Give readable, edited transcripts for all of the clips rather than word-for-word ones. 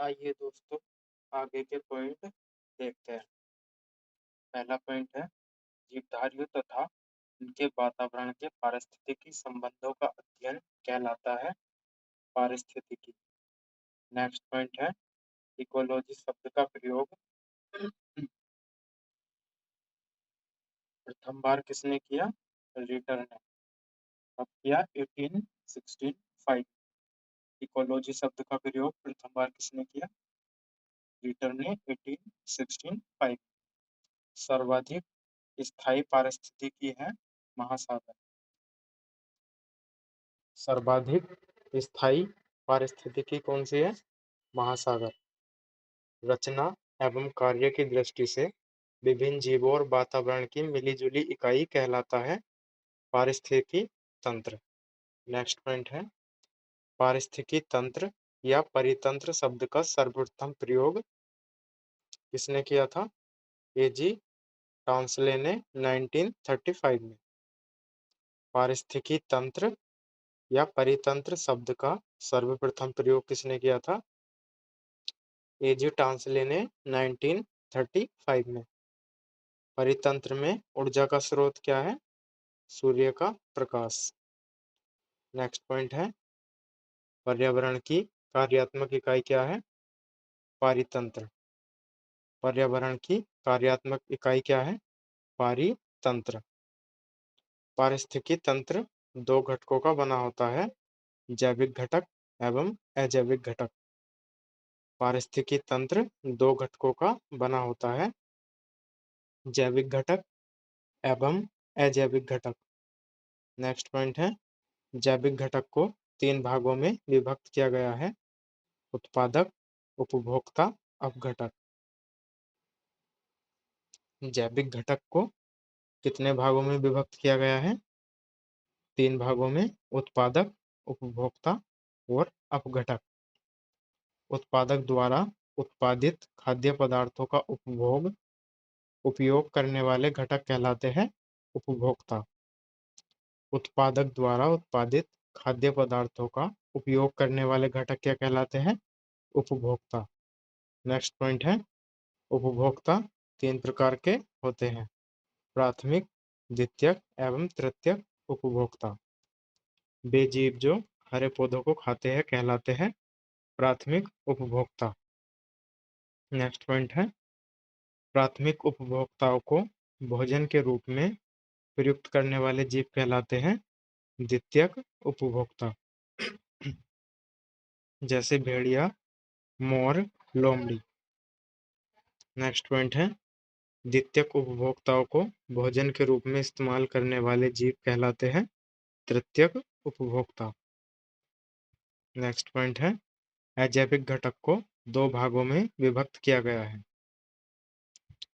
आइए दोस्तों, आगे के पॉइंट देखते हैं। पहला पॉइंट है जीवधारियों तथा उनके वातावरण के पारिस्थितिकी संबंधों का अध्ययन कहलाता है पारिस्थितिकी। नेक्स्ट पॉइंट है इकोलॉजी शब्द का प्रयोग प्रथम बार किसने किया? रीटर ने। कब किया? 1865। इकोलॉजी शब्द का प्रयोग प्रथम बार किसने किया? रीटर ने 1865। सर्वाधिक स्थायी पारिस्थितिकी है महासागर। सर्वाधिक स्थायी पारिस्थितिकी कौन सी है? महासागर। रचना एवं कार्य की दृष्टि से विभिन्न जीवों और वातावरण की मिलीजुली इकाई कहलाता है पारिस्थितिकी तंत्र। नेक्स्ट पॉइंट है पारिस्थितिकी तंत्र या परितंत्र शब्द का सर्वप्रथम प्रयोग किसने किया था? एजी टॉन्सले ने 1935 में। पारिस्थितिकी तंत्र या परितंत्र शब्द का सर्वप्रथम प्रयोग किसने किया था? एजी टॉन्सले ने 1935 में। परितंत्र में ऊर्जा का स्रोत क्या है? सूर्य का प्रकाश। नेक्स्ट पॉइंट है पर्यावरण की कार्यात्मक इकाई क्या है? पारितंत्र। पर्यावरण की कार्यात्मक इकाई क्या है? पारितंत्र। पारिस्थितिकी तंत्र दो घटकों का बना होता है, जैविक घटक एवं अजैविक घटक। पारिस्थितिकी तंत्र दो घटकों का बना होता है, जैविक घटक एवं अजैविक घटक। नेक्स्ट पॉइंट है जैविक घटक को तीन भागों में विभक्त किया गया है, उत्पादक, उपभोक्ता, अपघटक। जैविक घटक को कितने भागों में विभक्त किया गया है? तीन भागों में, उत्पादक, उपभोक्ता और अपघटक। उत्पादक द्वारा उत्पादित खाद्य पदार्थों का उपयोग करने वाले घटक कहलाते हैं उपभोक्ता। उत्पादक द्वारा उत्पादित खाद्य पदार्थों का उपयोग करने वाले घटक क्या कहलाते हैं? उपभोक्ता। नेक्स्ट पॉइंट है उपभोक्ता तीन प्रकार के होते हैं, प्राथमिक, द्वितीयक एवं तृतीयक उपभोक्ता। वे जीव जो हरे पौधों को खाते हैं कहलाते हैं प्राथमिक उपभोक्ता। नेक्स्ट पॉइंट है प्राथमिक उपभोक्ताओं को भोजन के रूप में प्रयुक्त करने वाले जीव कहलाते हैं द्वितीयक उपभोक्ता, जैसे भेड़िया, मोर, लोमड़ी। नेक्स्ट पॉइंट है द्वितीयक उपभोक्ताओं को भोजन के रूप में इस्तेमाल करने वाले जीव कहलाते हैं तृतीयक उपभोक्ता। नेक्स्ट पॉइंट है अजैविक घटक को दो भागों में विभक्त किया गया है,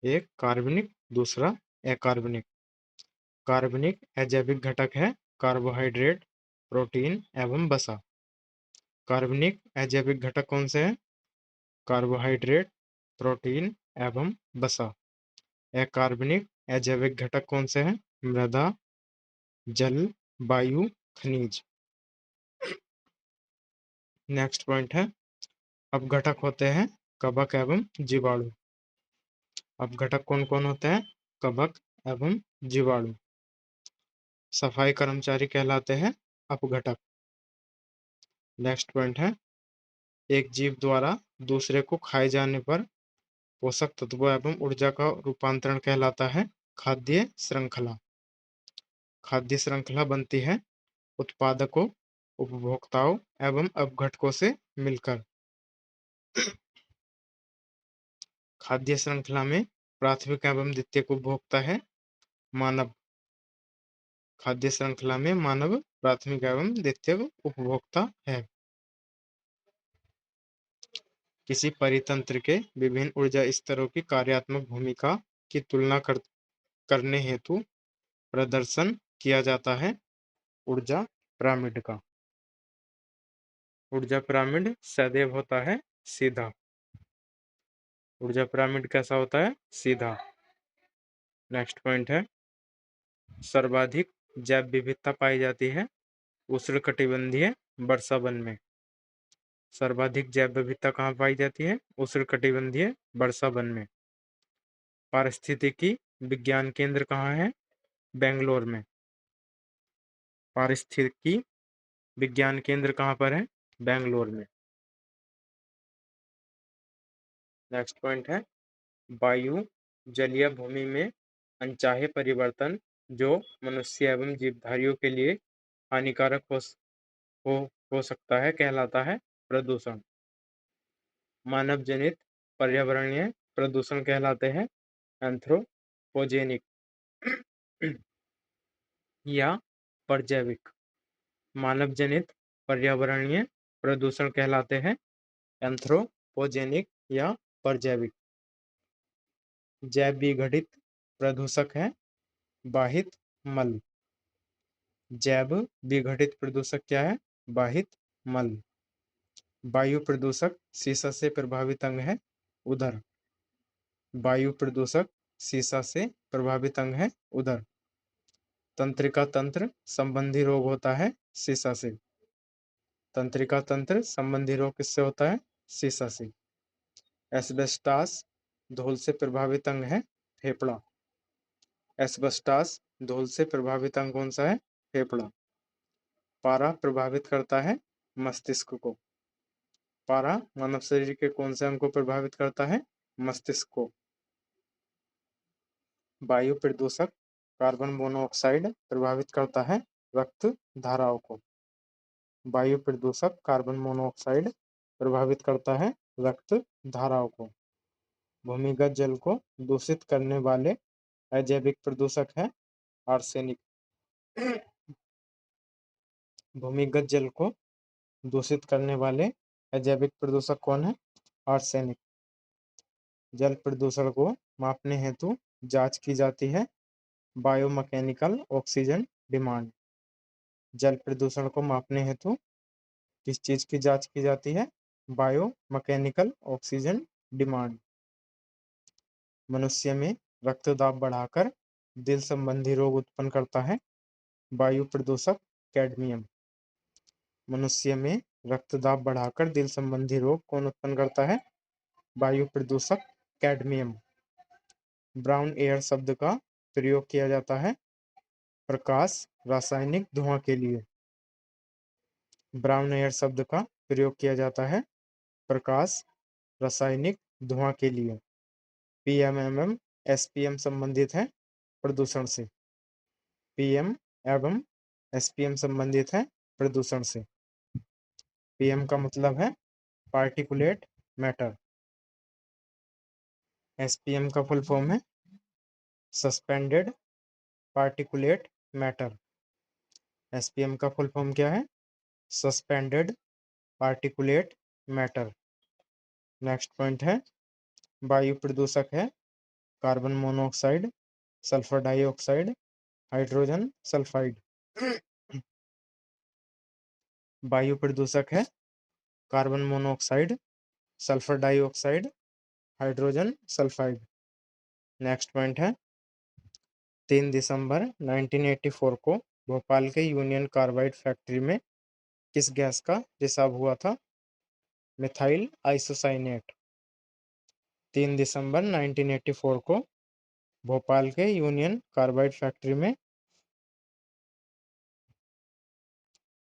एक कार्बनिक, दूसरा अकार्बनिक। कार्बनिक अजैविक घटक है कार्बोहाइड्रेट, प्रोटीन एवं वसा। कार्बनिक अजैविक घटक कौन से हैं? कार्बोहाइड्रेट, प्रोटीन एवं वसा। अकार्बनिक अजैविक घटक कौन से हैं? मृदा, जल, वायु, खनिज। नेक्स्ट पॉइंट है अपघटक होते हैं कवक एवं जीवाणु। अपघटक कौन कौन होते हैं? कवक एवं जीवाणु। सफाई कर्मचारी कहलाते हैं अपघटक। नेक्स्ट पॉइंट है एक जीव द्वारा दूसरे को खाए जाने पर पोषक तत्वों एवं ऊर्जा का रूपांतरण कहलाता है खाद्य श्रृंखला। खाद्य श्रृंखला बनती है उत्पादकों, उपभोक्ताओं एवं अपघटकों से मिलकर। खाद्य श्रृंखला में प्राथमिक एवं द्वितीयक उपभोक्ता है मानव। खाद्य श्रृंखला में मानव प्राथमिक एवं द्वितीयक उपभोक्ता है। किसी परितंत्र के विभिन्न ऊर्जा स्तरों की कार्यात्मक भूमिका की तुलना करने हेतु प्रदर्शन किया जाता है ऊर्जा पिरामिड का। ऊर्जा पिरामिड सदैव होता है सीधा। ऊर्जा पिरामिड कैसा होता है? सीधा। नेक्स्ट पॉइंट है सर्वाधिक जैव विविधता पाई जाती है उष्णकटिबंधीय वर्षा वन में। सर्वाधिक जैव विविधता कहाँ पाई जाती है? उष्णकटिबंधीय वर्षा वन में। पारिस्थितिकी विज्ञान केंद्र कहाँ है? बेंगलोर में। पारिस्थितिकी विज्ञान केंद्र कहाँ पर है? बेंगलोर में। नेक्स्ट पॉइंट है वायु जलीय भूमि में अनचाहे परिवर्तन जो मनुष्य एवं जीवधारियों के लिए हानिकारक हो, हो सकता है कहलाता है प्रदूषण। मानव जनित पर्यावरणीय प्रदूषण कहलाते हैं एंथ्रोपोजेनिक या परजैविक। मानव जनित पर्यावरणीय प्रदूषण कहलाते हैं एंथ्रोपोजेनिक या परजैविक। जैव विघटित प्रदूषक है बाहित मल। जैव विघटित प्रदूषक क्या है? बाहित मल। वायु प्रदूषक सीसा से प्रभावित अंग है उदर। वायु प्रदूषक सीसा से प्रभावित अंग है उदर। तंत्रिका तंत्र संबंधी रोग होता है सीसा से। तंत्रिका तंत्र संबंधी रोग किससे होता है? सीसा से। एस्बेस्टास धूल से प्रभावित अंग है फेफड़ा। एस्बेस्टास धूल से प्रभावित अंग कौन सा है? फेफड़ा। पारा प्रभावित करता है मस्तिष्क को। पारा मानव शरीर के कौन से अंग को प्रभावित करता है? मस्तिष्क को। वायु प्रदूषक कार्बन मोनोऑक्साइड प्रभावित करता है रक्त धाराओं को। वायु प्रदूषक कार्बन मोनोऑक्साइड प्रभावित करता है रक्त धाराओं को। भूमिगत जल को दूषित करने वाले अजैविक प्रदूषक है आर्सेनिक। भूमिगत जल को दूषित करने वाले अजैविक प्रदूषक कौन है? आर्सेनिक। जल प्रदूषण को मापने हेतु जांच की जाती है बायोमैकेनिकल ऑक्सीजन डिमांड। जल प्रदूषण को मापने हेतु किस चीज की जांच की जाती है? Biomechanical oxygen demand. मनुष्य में रक्तदाब बढ़ाकर दिल संबंधी रोग उत्पन्न करता है वायु प्रदूषक कैडमियम। मनुष्य में रक्तदाब बढ़ाकर दिल संबंधी रोग कौन उत्पन्न करता है? वायु प्रदूषक कैडमियम। ब्राउन एयर शब्द का प्रयोग किया जाता है प्रकाश रासायनिक धुआं के लिए। ब्राउन एयर शब्द का प्रयोग किया जाता है प्रकाश रासायनिक धुआं के लिए। पीएम एवं एसपीएम संबंधित है प्रदूषण से। पीएम एवं एसपीएम संबंधित है प्रदूषण से। पीएम का मतलब है पार्टिकुलेट मैटर। एसपीएम का फुल फॉर्म है सस्पेंडेड पार्टिकुलेट मैटर। एसपीएम का फुल फॉर्म क्या है? Suspended particulate matter. Next point है वायु प्रदूषक है carbon monoxide, sulphur dioxide, hydrogen sulphide. वायु प्रदूषक है carbon monoxide, sulphur dioxide, hydrogen sulphide. Next point है 3 दिसंबर 1984 को भोपाल के यूनियन कार्बाइड फैक्ट्री में किस गैस का रिसाव हुआ था? Methyl isocyanate. 3 दिसंबर 1984 को भोपाल के यूनियन कार्बाइड फैक्ट्री में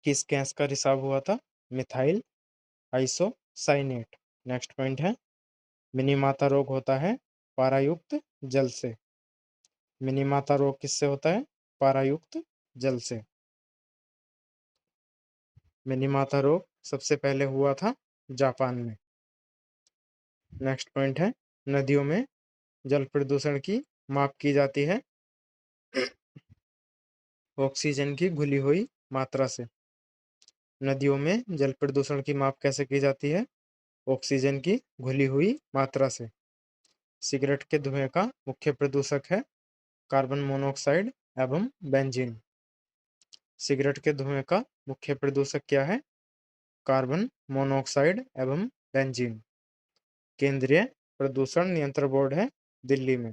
किस गैस का रिसाव हुआ था? Methyl isocyanate. नेक्स्ट पॉइंट है मिनीमाता रोग होता है पारायुक्त जल से। मिनीमाता रोग किससे होता है? पारायुक्त जल से। मिनीमाता रोग सबसे पहले हुआ था जापान में। नेक्स्ट पॉइंट है नदियों में जल प्रदूषण की माप की जाती है ऑक्सीजन की घुली हुई मात्रा से। नदियों में जल प्रदूषण की माप कैसे की जाती है? ऑक्सीजन की घुली हुई मात्रा से। सिगरेट के धुएं का मुख्य प्रदूषक है कार्बन मोनोऑक्साइड एवं बेंजीन। सिगरेट के धुएं का मुख्य प्रदूषक क्या है? कार्बन मोनोऑक्साइड एवं बेंजीन। केंद्रीय प्रदूषण नियंत्रण बोर्ड है दिल्ली में।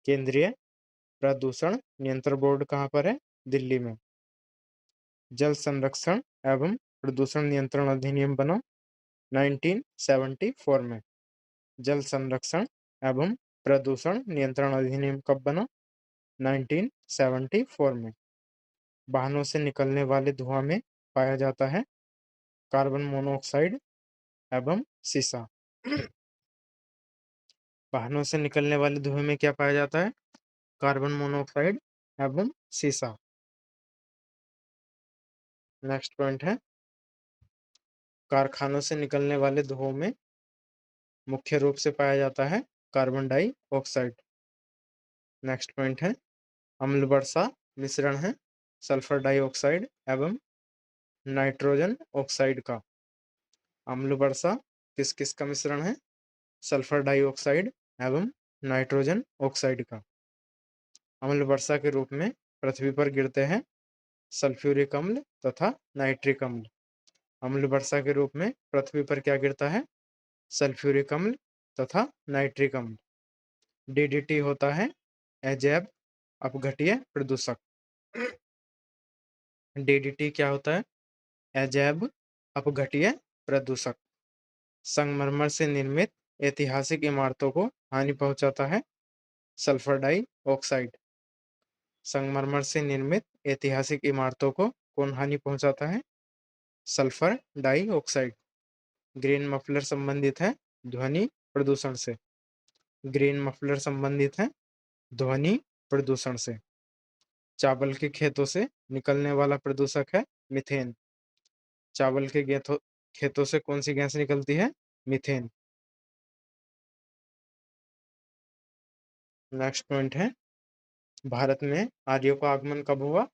केंद्रीय प्रदूषण नियंत्रण बोर्ड कहाँ पर है? दिल्ली में। जल संरक्षण एवं प्रदूषण नियंत्रण अधिनियम बना 1974 में। जल संरक्षण एवं प्रदूषण नियंत्रण अधिनियम कब बना? 1974 में। वाहनों से निकलने वाले धुआं में पाया जाता है कार्बन मोनोऑक्साइड एवं सीसा। वाहनों से निकलने वाले धुएं में क्या पाया जाता है? कार्बन मोनोऑक्साइड एवं सीसा। नेक्स्ट पॉइंट है, कारखानों से निकलने वाले धुओं में मुख्य रूप से पाया जाता है कार्बन डाइऑक्साइड। नेक्स्ट पॉइंट है, अम्ल वर्षा मिश्रण है सल्फर डाइऑक्साइड एवं नाइट्रोजन ऑक्साइड का। अम्ल वर्षा किस किस का मिश्रण है? सल्फर डाइऑक्साइड एवं नाइट्रोजन ऑक्साइड का। अम्ल वर्षा के रूप में पृथ्वी पर गिरते हैं सल्फ्यूरिक अम्ल तथा नाइट्रिक अम्ल। अम्ल वर्षा के रूप में पृथ्वी पर क्या गिरता है? सल्फ्यूरिक अम्ल तथा नाइट्रिक अम्ल। डीडीटी होता है अजैव अपघटीय प्रदूषक। डीडीटी क्या होता है? अजैव अपघटीय प्रदूषक। संगमरमर से निर्मित ऐतिहासिक इमारतों को हानि पहुंचाता है सल्फर डाइऑक्साइड। संगमरमर से निर्मित ऐतिहासिक इमारतों को कौन हानि पहुंचाता है? Sulphur dioxide. ग्रीन मफलर संबंधित है ध्वनि प्रदूषण से। ग्रीन मफलर संबंधित है ध्वनि प्रदूषण से। चावल के खेतों से निकलने वाला प्रदूषक है मीथेन। चावल के खेतों से कौन सी गैस निकलती है? मीथेन। नेक्स्ट पॉइंट है, भारत में आर्यों का आगमन कब हुआ?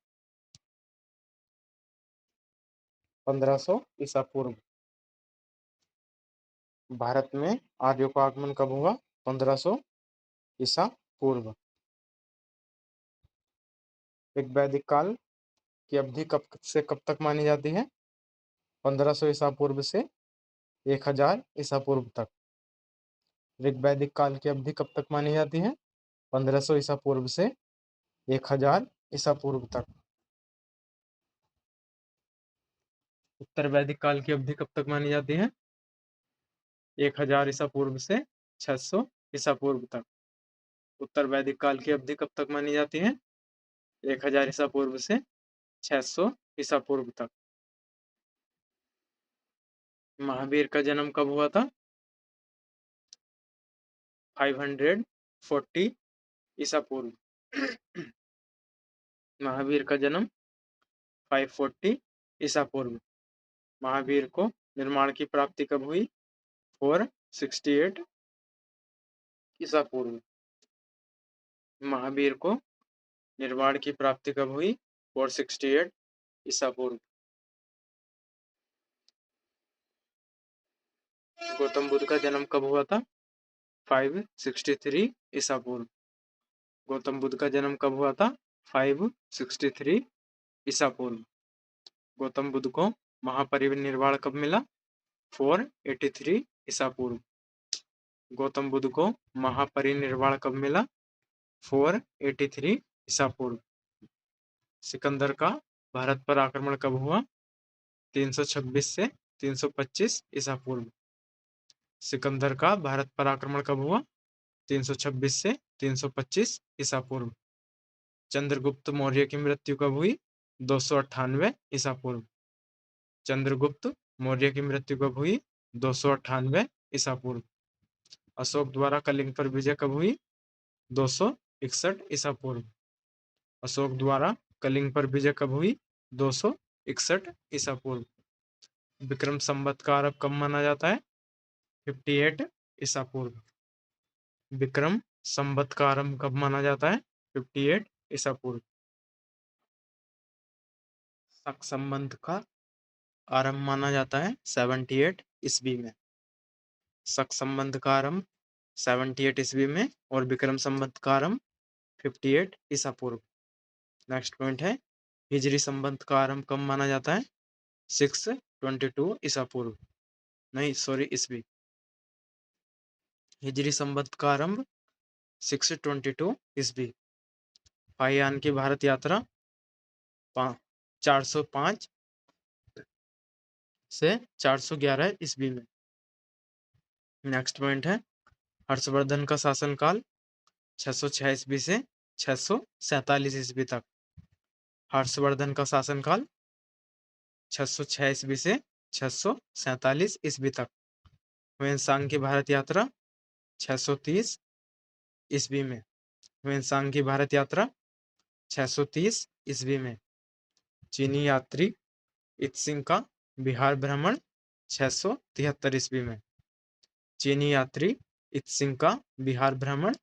1500 ईसा पूर्व। भारत में आर्यों का आगमन कब हुआ? 1500 ईसा पूर्व। ऋग्वैदिक काल की अवधि कब से कब तक मानी जाती है? 1500 ईसा पूर्व से 1000 ईसा पूर्व तक। ऋग्वैदिक काल की अवधि कब तक मानी जाती है? 1500 ईसा पूर्व से 1000 ईसा पूर्व तक। उत्तर वैदिक काल की अवधि कब तक मानी जाती है? 1000 ईसा पूर्व से 600 ईसा पूर्व तक। उत्तर वैदिक काल की अवधि कब तक मानी जाती है? 1000 ईसा पूर्व से 600 ईसा पूर्व तक। महावीर का जन्म कब हुआ था? 540 ईसा पूर्व। महावीर का जन्म 540 ईसा पूर्व। महावीर को निर्माण की प्राप्ति कब हुई? 468 ईसा पूर्व। महावीर को निर्माण की प्राप्ति कब हुई? 468 ईसा पूर्व। गौतम बुद्ध का जन्म कब हुआ था? 563 ईसा पूर्व। गौतम बुद्ध का जन्म कब हुआ था? 563 ईसा पूर्व। गौतम बुद्ध को महापरिनिर्वाण कब मिला? 483 ईसा पूर्व। गौतम बुद्ध को महापरिनिर्वाण कब मिला? 483 ईसा पूर्व। सिकंदर का भारत पर आक्रमण कब हुआ? 326 से 325 ईसा पूर्व। सिकंदर का भारत पर आक्रमण कब हुआ? 326 से 325 ईसा पूर्व। चंद्रगुप्त मौर्य की मृत्यु कब हुई? 298 ईसा पूर्व। चंद्रगुप्त मौर्य की मृत्यु कब हुई? 298 ईसा पूर्व। अशोक द्वारा कलिंग पर विजय कब हुई? 261 ईसा पूर्व। अशोक द्वारा कलिंग पर विजय कब हुई? 261 ईसा पूर्व। विक्रम संवत का आरंभ कब माना जाता है? 58 ईसा पूर्व। विक्रम संवत का आरंभ कब माना जाता है? 58 ईसा पूर्व। शक संबंध का आरंभ माना जाता है 78 ईस्वी में। शक संबंध का आरंभ 78 ईस्वी में और विक्रम संवत का आरंभ 58 ईसा पूर्व। नेक्स्ट पॉइंट है, हिजरी संबंध का आरंभ कब माना जाता है? 622 ईसा पूर्व। नहीं सॉरी ईस्वी। हिजरी संबंध का आरंभ 622 ईस्वी। फाहियान की भारत यात्रा 405 से 411 ईस्वी में। नेक्स्ट पॉइंट है हर्षवर्धन का शासनकाल 606 ईस्वी से 647 ईस्वी तक। हर्षवर्धन का शासनकाल 606 ईस्वी से 647 ईस्वी तक। ह्वेनसांग की भारत यात्रा 630 ईस्वी में। ह्वेनसांग की भारत यात्रा 630 ईस्वी में। चीनी यात्री इत्सिंग का बिहार भ्रमण 673 ईस्वी में। चीनी यात्री इत्सिंग का बिहार भ्रमण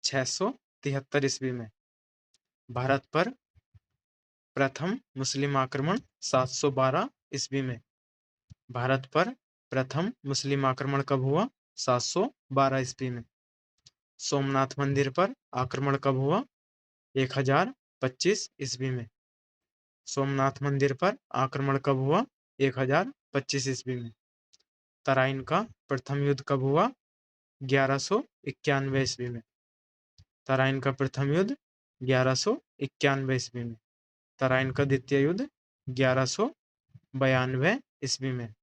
673 ईस्वी में। भारत पर प्रथम मुस्लिम आक्रमण 712 ईस्वी में। भारत पर प्रथम मुस्लिम आक्रमण कब हुआ? 712 ईस्वी में। सोमनाथ मंदिर पर आक्रमण कब हुआ? 1025 ईस्वी में। सोमनाथ मंदिर पर आक्रमण कब हुआ? 1025 ईस्वी में। तराइन का प्रथम युद्ध कब हुआ? 1191 ईस्वी में। तराइन का प्रथम युद्ध 1191 ईस्वी में। तराइन का द्वितीय युद्ध 1192 ईस्वी में।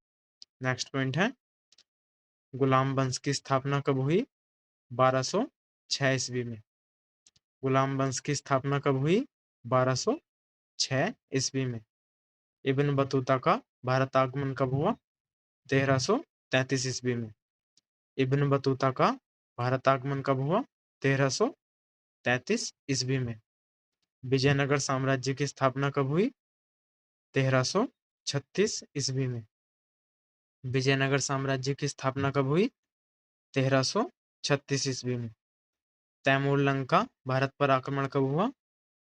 नेक्स्ट पॉइंट है गुलाम वंश की स्थापना कब हुई? 1206 ईस्वी में। गुलाम वंश की स्थापना कब हुई? 1206 ईस्वी में। इब्न बतूता का भारत आगमन कब हुआ? 1333 ईस्वी में। इब्न बतूता का भारत आगमन कब हुआ? 1333 ईस्वी में। विजयनगर साम्राज्य की स्थापना कब हुई? 1336 ईस्वी में। विजयनगर साम्राज्य की स्थापना कब हुई? 1336 ईस्वी में। तैमूर लंग का भारत पर आक्रमण कब हुआ?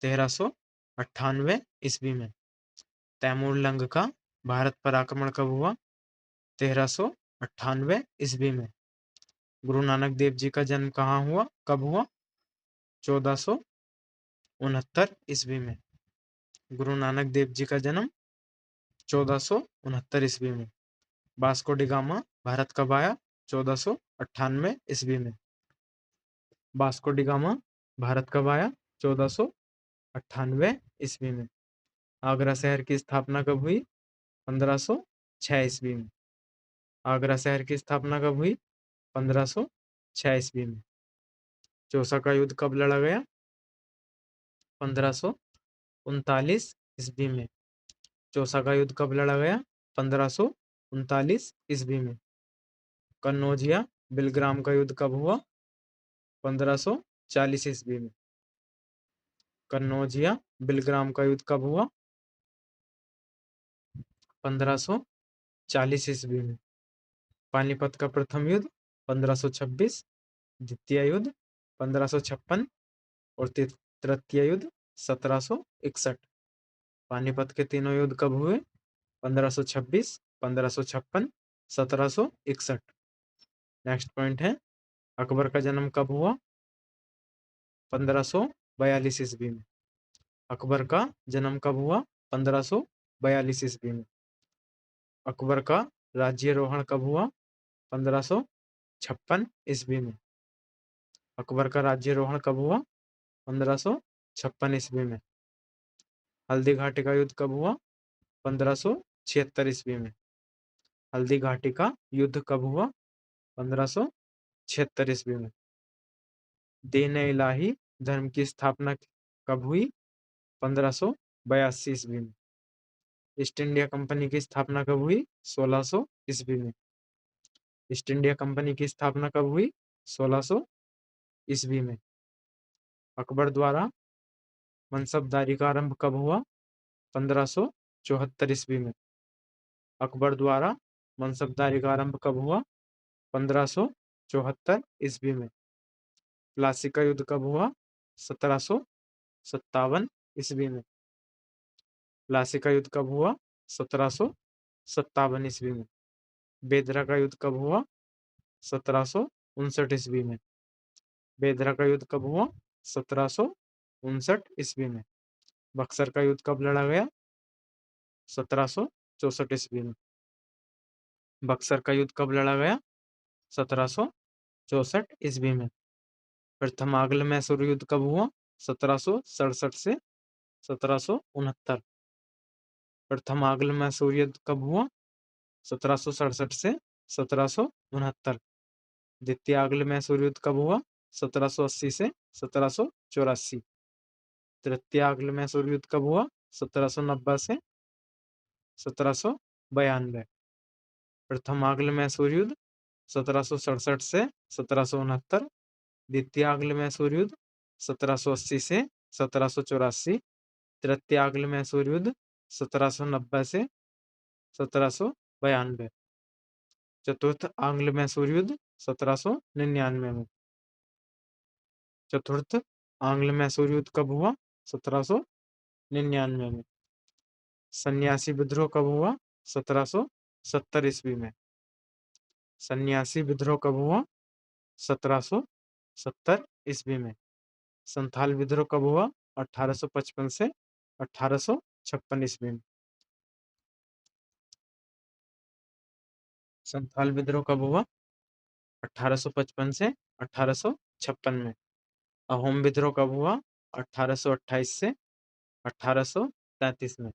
1398 ईस्वी में। तैमूर लंग का भारत पर आक्रमण कब हुआ? 1398 ईस्वी में। गुरु नानक देव जी का जन्म कहाँ हुआ? कब हुआ? 1469 ईस्वी में। गुरु नानक देव जी का जन्म 1469 ईस्वी में। वास्को डी गामा भारत कब आया? 1498 ईस्वी में। वास्को डी गामा भारत कब आया? 1498 ईस्वी में। आगरा शहर की स्थापना कब हुई? 1506 ईस्वी में। आगरा शहर की स्थापना कब हुई? 1506 ईस्वी में। चौसा का युद्ध कब लड़ा गया? 1539 ईस्वी में। चौसा का युद्ध कब लड़ा गया? 1539 ईस्वी में। कन्नौजिया बिलग्राम का युद्ध कब हुआ? 1540 ईस्वी में। कन्नौजिया बिलग्राम का युद्ध कब हुआ? 1540 ईस्वी में। पानीपत का प्रथम युद्ध 1526, द्वितीय युद्ध 1556 और तृतीय युद्ध 1761। पानीपत के तीनों युद्ध कब हुए? 1526, 1556, 1761। नेक्स्ट पॉइंट है अकबर का जन्म कब हुआ? 1542 ईस्वी में। अकबर का जन्म कब हुआ? 1542 ईस्वी में। अकबर का राज्यारोहण कब हुआ? 1556 ईस्वी में। अकबर का राज्यारोहण कब हुआ? 1556 ईस्वी में। हल्दी घाटी का युद्ध कब हुआ? 1576 ईस्वी में। हल्दी घाटी का युद्ध कब हुआ? 1576 ईस्वी में। दीन इलाही धर्म की स्थापना कब हुई? 1582 ईस्वी में। ईस्ट इंडिया कंपनी की स्थापना कब हुई? 1600 ईस्वी में। ईस्ट इंडिया कंपनी की स्थापना कब हुई? 1600 ईस्वी में। अकबर द्वारा मनसबदारी का आरंभ कब हुआ? 1574 ईस्वी में। अकबर द्वारा मनसबदारी का आरंभ कब हुआ? 1574 ईस्वी में। प्लासी का युद्ध कब हुआ? 1757 ईस्वी में। प्लासी का युद्ध कब हुआ? 1757 ईस्वी में। बेदरा का युद्ध कब हुआ? 1759 ईस्वी में। बेदरा का युद्ध कब हुआ? 1759 ईस्वी में। बक्सर का युद्ध कब लड़ा गया? 1764 ईस्वी में। बक्सर का युद्ध कब लड़ा गया? 1764 ईस्वी में। प्रथम आंग्ल मैसूर युद्ध कब हुआ? 1767 से 1769। प्रथम आंग्ल मैसूर युद्ध कब हुआ? 1767 से 1769। द्वितीय आंग्ल मैसूर युद्ध कब हुआ? 1780 से 1784। तृतीय आंग्ल मैसूर युद्ध कब हुआ? 1790 से 1792। प्रथम आंग्ल मैसूर युद्ध 1767 से 1769। द्वितीय आंग्ल मैसूर युद्ध 1780 से 1784। तृतीय आंग्ल मैसूर युद्ध 1790 से 1792। चतुर्थ आंग्ल मैसूर युद्ध 1799 में। चतुर्थ आंग्ल मैसूर युद्ध कब हुआ? 1799 में। सन्यासी विद्रोह कब हुआ? 1770 ईस्वी में। सन्यासी विद्रोह कब हुआ? 1770 ईस्वी में। संथाल विद्रोह कब हुआ? 1855 से 1856 ईस्वी में। संथाल विद्रोह कब हुआ? 1855 से 1856 में। अहोम विद्रोह कब हुआ? 1828 से 1833 में।